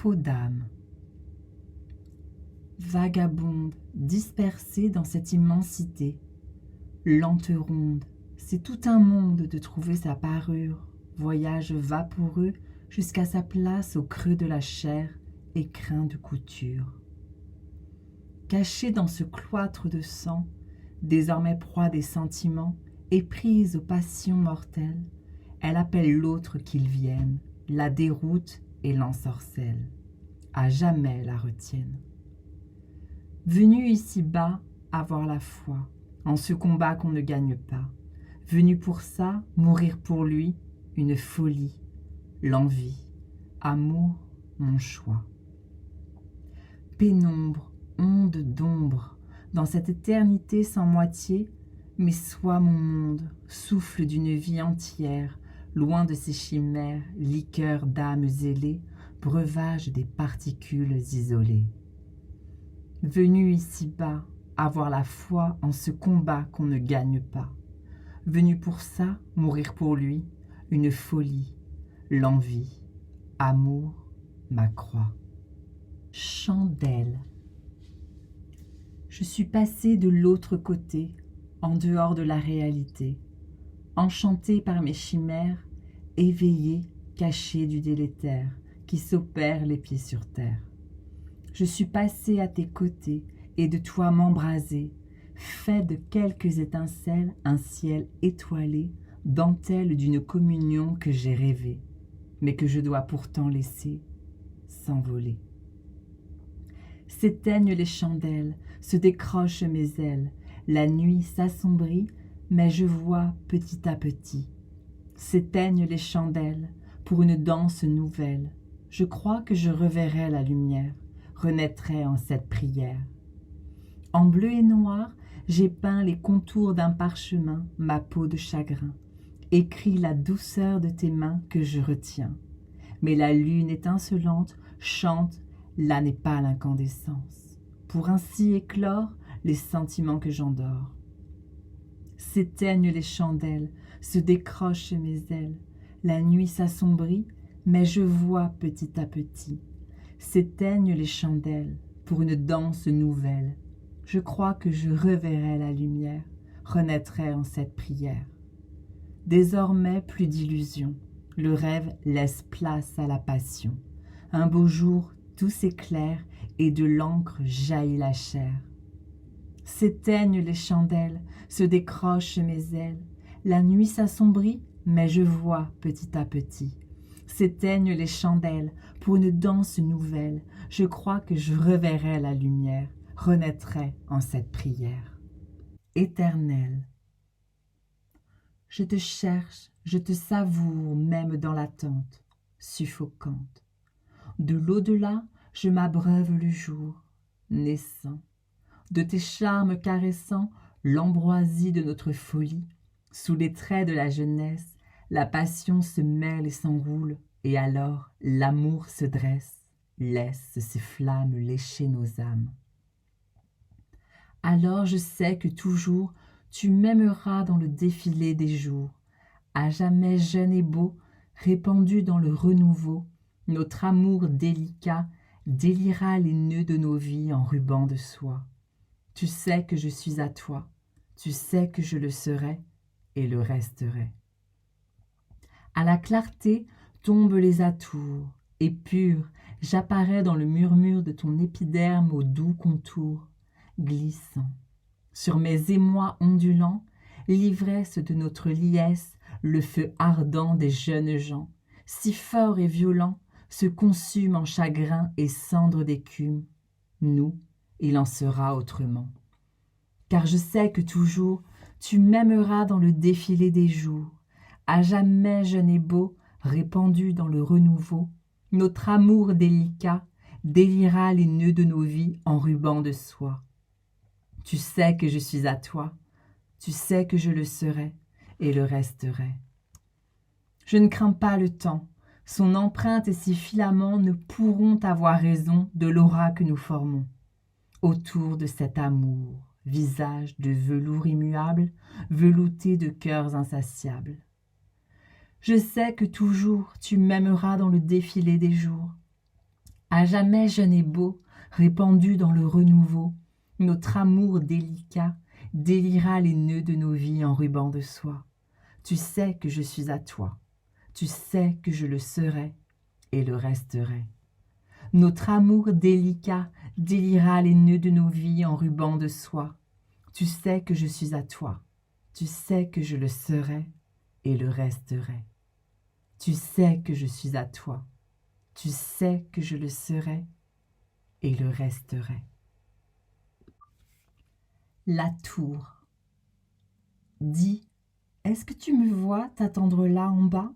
Peau d'âme. Vagabonde, dispersée dans cette immensité, lente ronde, c'est tout un monde de trouver sa parure, voyage vaporeux jusqu'à sa place au creux de la chair, écrin de couture. Cachée dans ce cloître de sang, désormais proie des sentiments, éprise aux passions mortelles, elle appelle l'autre qu'il vienne, la déroute et l'ensorcelle, à jamais la retienne. Venue ici-bas, avoir la foi, en ce combat qu'on ne gagne pas, venue pour ça, mourir pour lui, une folie, l'envie, amour, mon choix. Pénombre, onde d'ombre, dans cette éternité sans moitié, mais sois mon monde, souffle d'une vie entière, loin de ces chimères, liqueur d'âmes zélées, breuvage des particules isolées. Venu ici-bas, avoir la foi en ce combat qu'on ne gagne pas. Venu pour ça, mourir pour lui, une folie, l'envie, amour, ma croix. Chandelle. Je suis passée de l'autre côté, en dehors de la réalité, enchantée par mes chimères, éveillée, cachée du délétère, qui s'opère les pieds sur terre. Je suis passée à tes côtés, et de toi m'embraser, fait de quelques étincelles un ciel étoilé, dentelle d'une communion que j'ai rêvée, mais que je dois pourtant laisser s'envoler. S'éteignent les chandelles, se décrochent mes ailes, la nuit s'assombrit, mais je vois petit à petit. S'éteignent les chandelles, pour une danse nouvelle, je crois que je reverrai la lumière, renaîtrai en cette prière. En bleu et noir, j'ai peint les contours d'un parchemin, ma peau de chagrin, écrit la douceur de tes mains que je retiens. Mais la lune étincelante chante, là n'est pas l'incandescence, pour ainsi éclore les sentiments que j'endors. S'éteignent les chandelles, se décrochent mes ailes, la nuit s'assombrit, mais je vois petit à petit. S'éteignent les chandelles, pour une danse nouvelle, je crois que je reverrai la lumière, renaîtrai en cette prière. Désormais plus d'illusions, le rêve laisse place à la passion. Un beau jour, tout s'éclaire et de l'encre jaillit la chair. S'éteignent les chandelles, se décrochent mes ailes, la nuit s'assombrit, mais je vois petit à petit. S'éteignent les chandelles, pour une danse nouvelle, je crois que je reverrai la lumière, renaîtrai en cette prière. Éternel. Je te cherche, je te savoure même dans l'attente, suffocante. De l'au-delà, je m'abreuve le jour, naissant. De tes charmes caressant l'ambroisie de notre folie, sous les traits de la jeunesse, la passion se mêle et s'enroule, et alors l'amour se dresse, laisse ses flammes lécher nos âmes. Alors je sais que toujours tu m'aimeras dans le défilé des jours, à jamais jeune et beau, répandu dans le renouveau, notre amour délicat déliera les nœuds de nos vies en rubans de soie. Tu sais que je suis à toi, tu sais que je le serai et le resterai. À la clarté tombent les atours, et pur, j'apparais dans le murmure de ton épiderme aux doux contours, glissant. Sur mes émois ondulants, l'ivresse de notre liesse, le feu ardent des jeunes gens, si fort et violent, se consume en chagrin et cendre d'écume. Nous, il en sera autrement. Car je sais que toujours tu m'aimeras dans le défilé des jours, à jamais jeune et beau, répandu dans le renouveau, notre amour délicat délira les nœuds de nos vies en rubans de soie. Tu sais que je suis à toi, tu sais que je le serai et le resterai. Je ne crains pas le temps, son empreinte et ses filaments ne pourront avoir raison de l'aura que nous formons. Autour de cet amour, visage de velours immuable, velouté de cœurs insatiables. Je sais que toujours tu m'aimeras dans le défilé des jours, À jamais jeune et beau, répandu dans le renouveau, notre amour délicat délira les nœuds de nos vies en rubans de soie. Tu sais que je suis à toi, tu sais que je le serai et le resterai. Notre amour délicat délira les nœuds de nos vies en rubans de soie. Tu sais que je suis à toi, tu sais que je le serai et le resterai. Tu sais que je suis à toi, tu sais que je le serai et le resterai. La tour. Dis, est-ce que tu me vois t'attendre là en bas?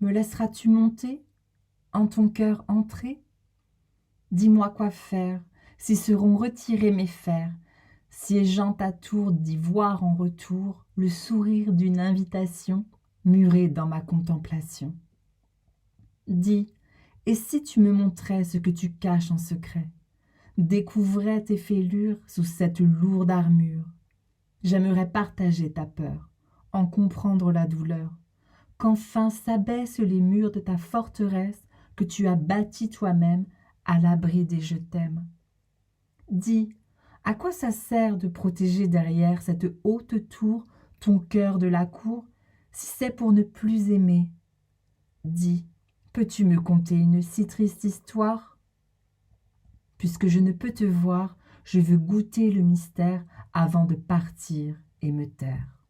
Me laisseras-tu monter, en ton cœur entrer? Dis-moi quoi faire, si seront retirés mes fers, siégeant ta tour d'y voir en retour le sourire d'une invitation murée dans ma contemplation. Dis, et si tu me montrais ce que tu caches en secret, découvrais tes fêlures sous cette lourde armure, j'aimerais partager ta peur, en comprendre la douleur, qu'enfin s'abaissent les murs de ta forteresse que tu as bâtie toi-même à l'abri des je t'aime. Dis, à quoi ça sert de protéger derrière cette haute tour ton cœur de la cour, si c'est pour ne plus aimer? Dis, peux-tu me conter une si triste histoire? Puisque je ne peux te voir, je veux goûter le mystère avant de partir et me taire.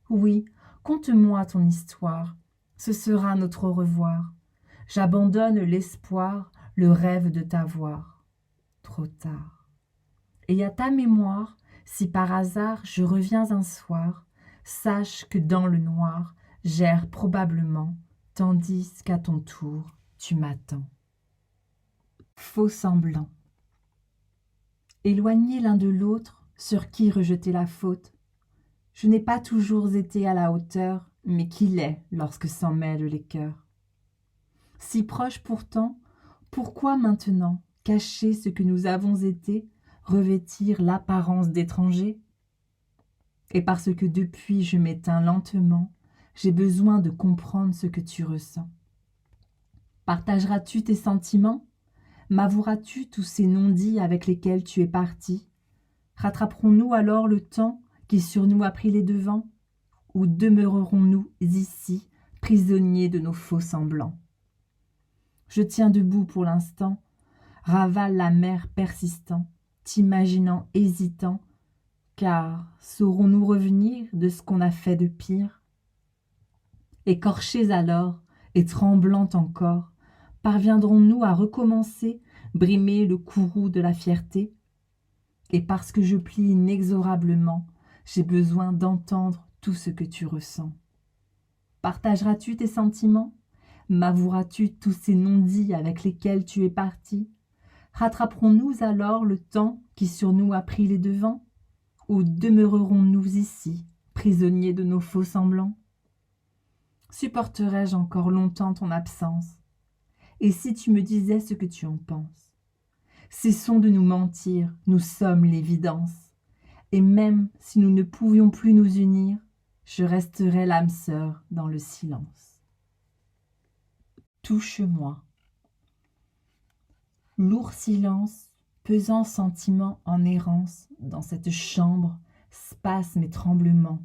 Oui, conte-moi ton histoire, ce sera notre au revoir. J'abandonne l'espoir, le rêve de t'avoir. Trop tard. Et à ta mémoire, si par hasard je reviens un soir, sache que dans le noir j'erre probablement, tandis qu'à ton tour tu m'attends. Faux semblant. Éloignés l'un de l'autre, sur qui rejeter la faute? Je n'ai pas toujours été à la hauteur, mais qu'il est lorsque s'en mêlent les cœurs. Si proches pourtant, pourquoi maintenant cacher ce que nous avons été, revêtir l'apparence d'étrangers? Et parce que depuis je m'éteins lentement, j'ai besoin de comprendre ce que tu ressens. Partageras-tu tes sentiments? M'avoueras-tu tous ces non-dits avec lesquels tu es parti? Rattraperons-nous alors le temps qui sur nous a pris les devants? Ou demeurerons-nous ici, prisonniers de nos faux semblants? Je tiens debout pour l'instant, ravale la mer persistant, t'imaginant hésitant, car saurons-nous revenir de ce qu'on a fait de pire? Écorchés alors, et tremblants encore, parviendrons-nous à recommencer, brimer le courroux de la fierté? Et parce que je plie inexorablement, j'ai besoin d'entendre tout ce que tu ressens. Partageras-tu tes sentiments? M'avoueras-tu tous ces non-dits avec lesquels tu es parti? Rattraperons-nous alors le temps qui sur nous a pris les devants? Ou demeurerons-nous ici, prisonniers de nos faux semblants? Supporterai-je encore longtemps ton absence? Et si tu me disais ce que tu en penses? Cessons de nous mentir, nous sommes l'évidence. Et même si nous ne pouvions plus nous unir, je resterai l'âme sœur dans le silence. Touche-moi. Lourd silence, pesant sentiment en errance, dans cette chambre, spasme et tremblement,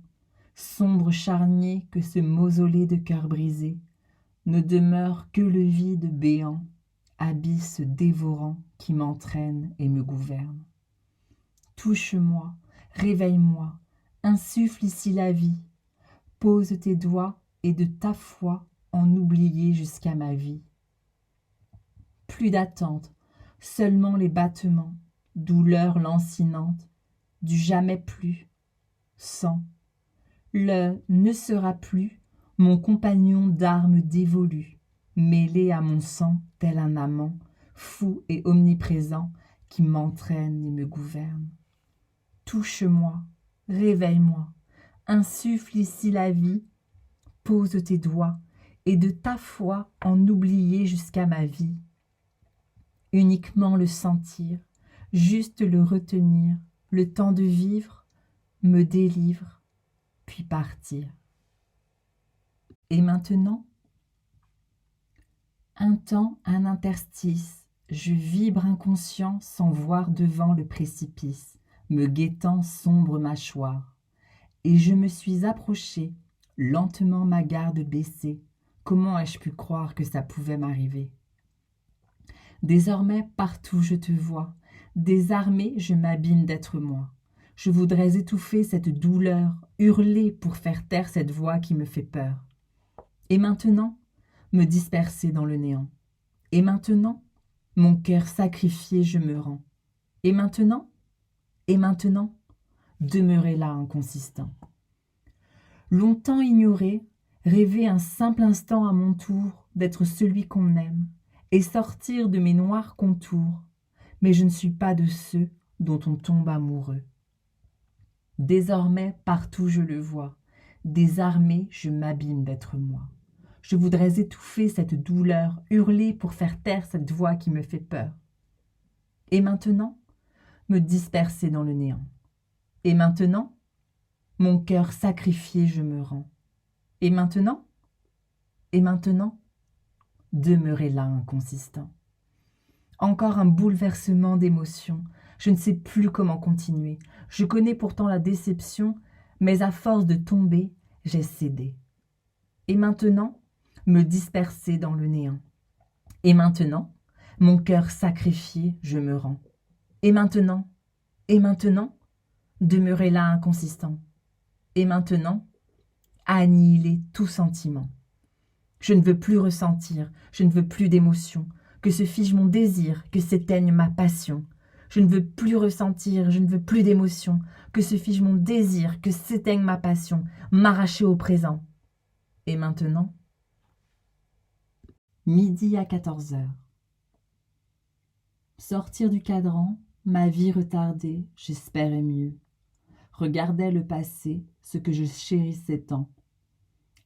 sombre charnier que ce mausolée de cœur brisé, ne demeure que le vide béant, abysse dévorant qui m'entraîne et me gouverne. Touche-moi, réveille-moi, insuffle ici la vie, pose tes doigts et de ta foi en oublier jusqu'à ma vie. Plus d'attente, seulement les battements, douleur lancinante, du jamais plus, sang. Le ne sera plus mon compagnon d'armes dévolues, mêlé à mon sang tel un amant, fou et omniprésent, qui m'entraîne et me gouverne. Touche-moi, réveille-moi, insuffle ici la vie, pose tes doigts, et de ta foi en oublier jusqu'à ma vie. Uniquement le sentir, juste le retenir, le temps de vivre, me délivre, puis partir. Et maintenant? Un temps, un interstice, Je vibre inconscient sans voir devant le précipice, me guettant sombre mâchoire. Et je me suis approché, lentement ma garde baissée. Comment ai-je pu croire que ça pouvait m'arriver? Désormais, partout je te vois. Désarmé, je m'abîme d'être moi. Je voudrais étouffer cette douleur, hurler pour faire taire cette voix qui me fait peur. Et maintenant, me disperser dans le néant. Et maintenant, mon cœur sacrifié, je me rends. Et maintenant, demeurer là inconsistant. Longtemps ignoré, rêver un simple instant à mon tour d'être celui qu'on aime et sortir de mes noirs contours, mais je ne suis pas de ceux dont on tombe amoureux. Désormais, partout je le vois, désarmé, je m'abîme d'être moi. Je voudrais étouffer cette douleur, hurler pour faire taire cette voix qui me fait peur. Et maintenant, me disperser dans le néant. Et maintenant, mon cœur sacrifié, je me rends. Et maintenant, demeurer là inconsistant. Encore un bouleversement d'émotions. Je ne sais plus comment continuer. Je connais pourtant la déception, mais à force de tomber, j'ai cédé. Et maintenant, me disperser dans le néant. Et maintenant, mon cœur sacrifié, je me rends. Et maintenant, demeurer là inconsistant. Et maintenant, annihiler tout sentiment. Je ne veux plus ressentir, je ne veux plus d'émotion, que se fige mon désir, que s'éteigne ma passion. Je ne veux plus ressentir, je ne veux plus d'émotion, que se fige mon désir, que s'éteigne ma passion, m'arracher au présent. Et maintenant, midi à 14 heures. Sortir du cadran, ma vie retardée, j'espérais mieux. Regardais le passé, ce que je chérissais tant.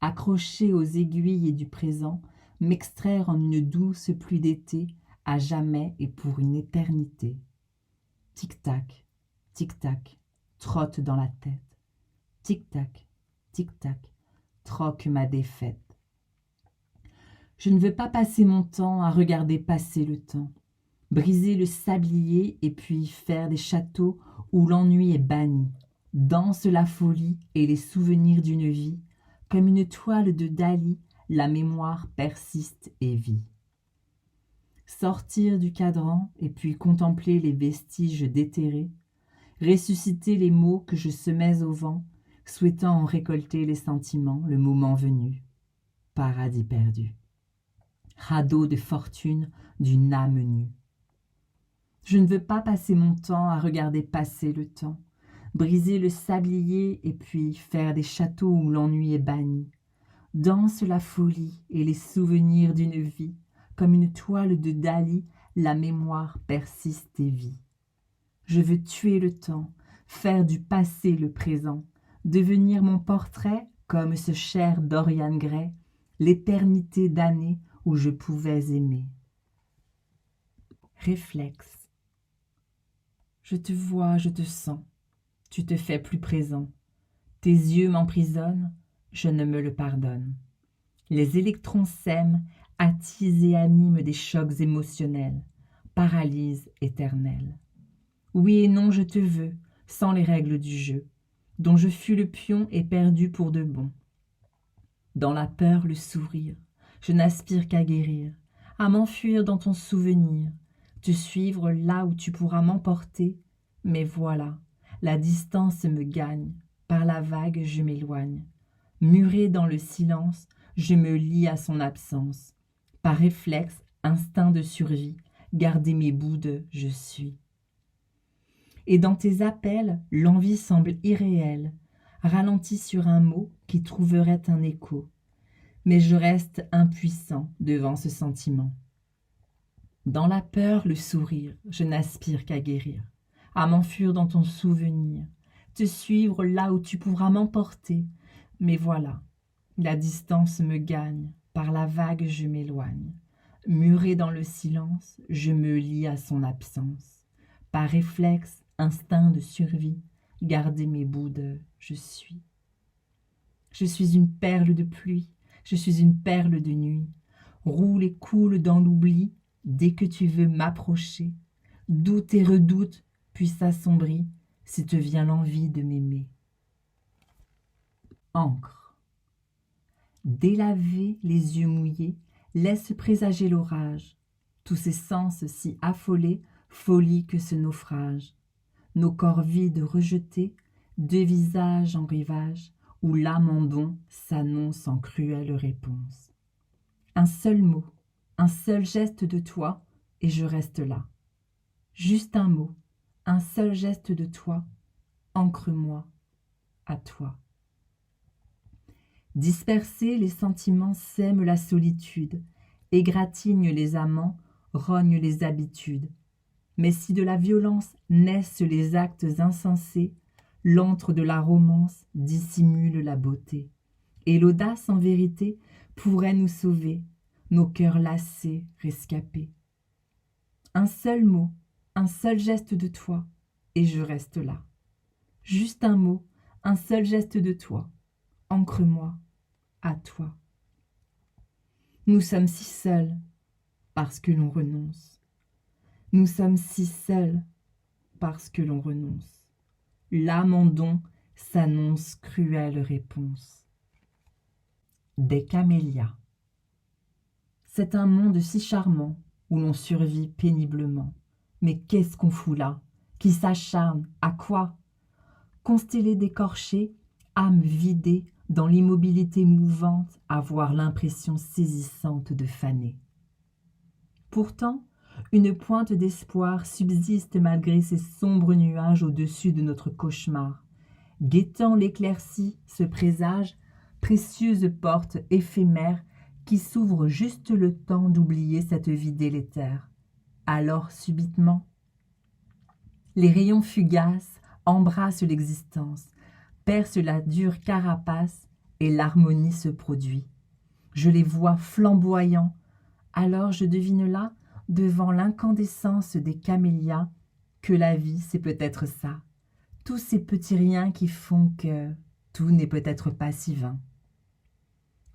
Accroché aux aiguilles et du présent, m'extraire en une douce pluie d'été, à jamais et pour une éternité. Tic-tac, trotte dans la tête. Tic-tac, troque ma défaite. Je ne veux pas passer mon temps à regarder passer le temps, briser le sablier et puis faire des châteaux où l'ennui est banni. Danse la folie et les souvenirs d'une vie, comme une toile de Dali, la mémoire persiste et vit. Sortir du cadran et puis contempler les vestiges déterrés, ressusciter les mots que je semais au vent, souhaitant en récolter les sentiments le moment venu. Paradis perdu. Radeau de fortune d'une âme nue. Je ne veux pas passer mon temps à regarder passer le temps, briser le sablier et puis faire des châteaux où l'ennui est banni. Danse la folie et les souvenirs d'une vie, comme une toile de Dali, la mémoire persiste et vit. Je veux tuer le temps, faire du passé le présent, devenir mon portrait comme ce cher Dorian Gray, l'éternité d'années où je pouvais aimer. Réflexe. Je te vois, je te sens, tu te fais plus présent. Tes yeux m'emprisonnent, je ne me le pardonne. Les électrons s'aiment, attisent et animent des chocs émotionnels, paralyse éternelle. Oui et non, je te veux, sans les règles du jeu, dont je fus le pion et perdu pour de bon. Dans la peur, le sourire, je n'aspire qu'à guérir, à m'enfuir dans ton souvenir, te suivre là où tu pourras m'emporter, mais voilà, la distance me gagne, par la vague je m'éloigne. Muré dans le silence, je me lie à son absence. Par réflexe, instinct de survie, garder mes boudes, je suis. Et dans tes appels, l'envie semble irréelle, ralentie sur un mot qui trouverait un écho. Mais je reste impuissant devant ce sentiment. Dans la peur, le sourire, je n'aspire qu'à guérir, à m'enfuir dans ton souvenir, te suivre là où tu pourras m'emporter. Mais voilà, la distance me gagne, par la vague je m'éloigne. Muré dans le silence, je me lie à son absence. Par réflexe, instinct de survie, garder mes boudes, je suis. Je suis une perle de pluie, je suis une perle de nuit. Roule et coule dans l'oubli, dès que tu veux m'approcher, doute et redoute, puis s'assombrit, si te vient l'envie de m'aimer. Encre. Délavé, les yeux mouillés, laisse présager l'orage. Tous ses sens si affolés, folie que ce naufrage. Nos corps vides rejetés, deux visages en rivage, où l'âme en don s'annonce en cruelle réponse. Un seul mot, un seul geste de toi, et je reste là. Juste un mot, un seul geste de toi, ancre-moi à toi. Dispersés, les sentiments sèment la solitude, égratignent les amants, rognent les habitudes. Mais si de la violence naissent les actes insensés, l'antre de la romance dissimule la beauté. Et l'audace, en vérité, pourrait nous sauver, nos cœurs lassés, rescapés. Un seul mot, un seul geste de toi, et je reste là. Juste un mot, un seul geste de toi, ancre-moi à toi. Nous sommes si seuls, parce que l'on renonce. Nous sommes si seuls, parce que l'on renonce. L'âme en don s'annonce cruelle réponse. Des camélias. C'est un monde si charmant où l'on survit péniblement. Mais qu'est-ce qu'on fout là? Qui s'acharne? À quoi? Constellés d'écorchés, âme vidée, dans l'immobilité mouvante, avoir l'impression saisissante de faner. Pourtant, une pointe d'espoir subsiste malgré ces sombres nuages au-dessus de notre cauchemar. Guettant l'éclaircie, ce présage, précieuse porte éphémère qui s'ouvre juste le temps d'oublier cette vie délétère. Alors, subitement, les rayons fugaces embrassent l'existence, percent la dure carapace et l'harmonie se produit. Je les vois flamboyants, alors je devine là, devant l'incandescence des camélias, que la vie c'est peut-être ça, tous ces petits riens qui font que tout n'est peut-être pas si vain.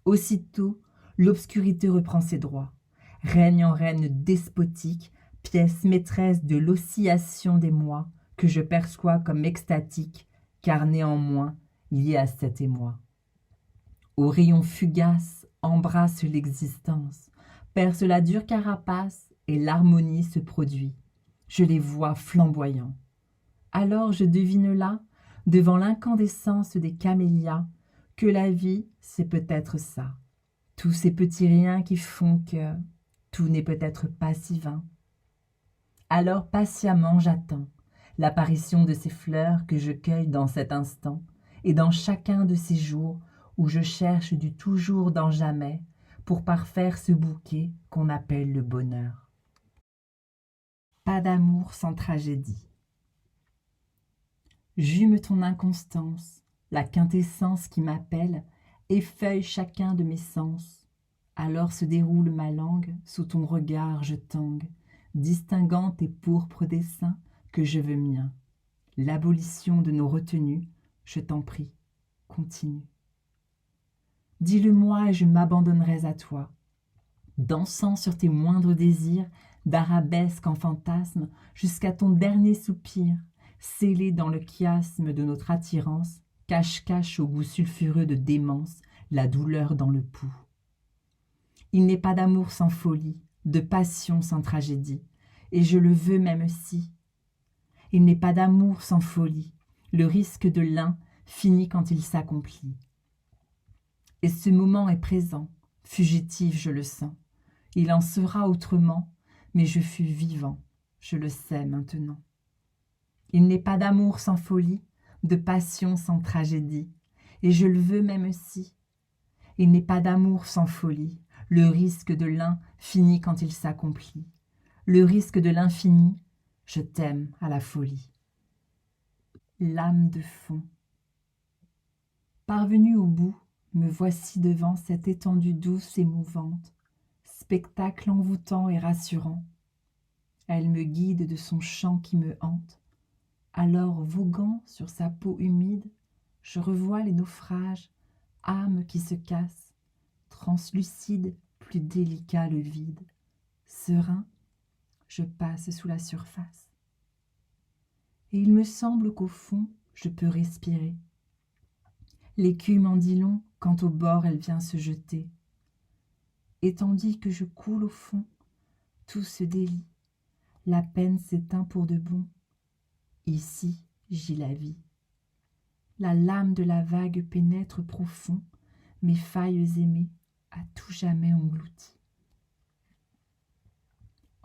Aussitôt, l'obscurité reprend ses droits, règne en reine despotique, pièce maîtresse de l'oscillation des mois, que je perçois comme extatique, car néanmoins lié à cet émoi. Aux rayons fugaces embrasse l'existence, perce la dure carapace et l'harmonie se produit. Je les vois flamboyants. Alors je devine là, devant l'incandescence des camélias, que la vie, c'est peut-être ça. Tous ces petits riens qui font que tout n'est peut-être pas si vain. Alors patiemment j'attends l'apparition de ces fleurs que je cueille dans cet instant et dans chacun de ces jours où je cherche du toujours dans jamais pour parfaire ce bouquet qu'on appelle le bonheur. Pas d'amour sans tragédie. J'hume ton inconstance, la quintessence qui m'appelle, effeuille chacun de mes sens. Alors se déroule ma langue, sous ton regard je tangue, distinguant tes pourpres desseins que je veux miens. L'abolition de nos retenues, je t'en prie, continue. Dis-le-moi et je m'abandonnerai à toi, dansant sur tes moindres désirs, d'arabesque en fantasme, jusqu'à ton dernier soupir, scellé dans le chiasme de notre attirance, cache-cache au goût sulfureux de démence, la douleur dans le pouls. Il n'est pas d'amour sans folie, de passion sans tragédie, et je le veux même si. Il n'est pas d'amour sans folie, le risque de l'un finit quand il s'accomplit. Et ce moment est présent, fugitif je le sens. Il en sera autrement, mais je fus vivant, je le sais maintenant. Il n'est pas d'amour sans folie, de passion sans tragédie, et je le veux même si. Il n'est pas d'amour sans folie, le risque de l'un finit quand il s'accomplit. Le risque de l'infini, je t'aime à la folie. Lame de fond. Parvenue au bout, me voici devant cette étendue douce et mouvante, spectacle envoûtant et rassurant. Elle me guide de son chant qui me hante. Alors, voguant sur sa peau humide, je revois les naufrages, âme qui se casse, translucide, plus délicat le vide. Serein, je passe sous la surface. Et il me semble qu'au fond, je peux respirer. L'écume en dit long quand au bord elle vient se jeter. Et tandis que je coule au fond, tout se délie. La peine s'éteint pour de bon. Ici, j'y la vie. La lame de la vague pénètre profond, mes failles aimées, à tout jamais englouties.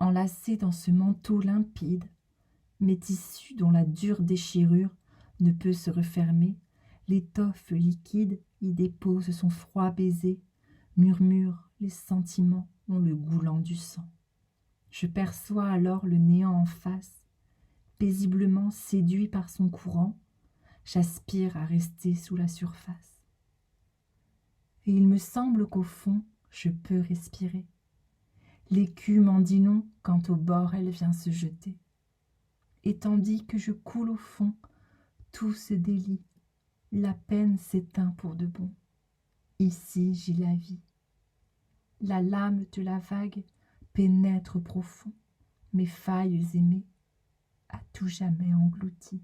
Enlacés dans ce manteau limpide, mes tissus dont la dure déchirure ne peut se refermer, l'étoffe liquide y dépose son froid baiser, murmure les sentiments ont le goût lent du sang. Je perçois alors le néant en face, paisiblement séduit par son courant, j'aspire à rester sous la surface. Et il me semble qu'au fond, je peux respirer. L'écume en dit non quand au bord elle vient se jeter. Et tandis que je coule au fond, tout se délie, la peine s'éteint pour de bon. Ici j'y la vis. La lame de la vague pénètre profond, mes failles aimées, à tout jamais englouties.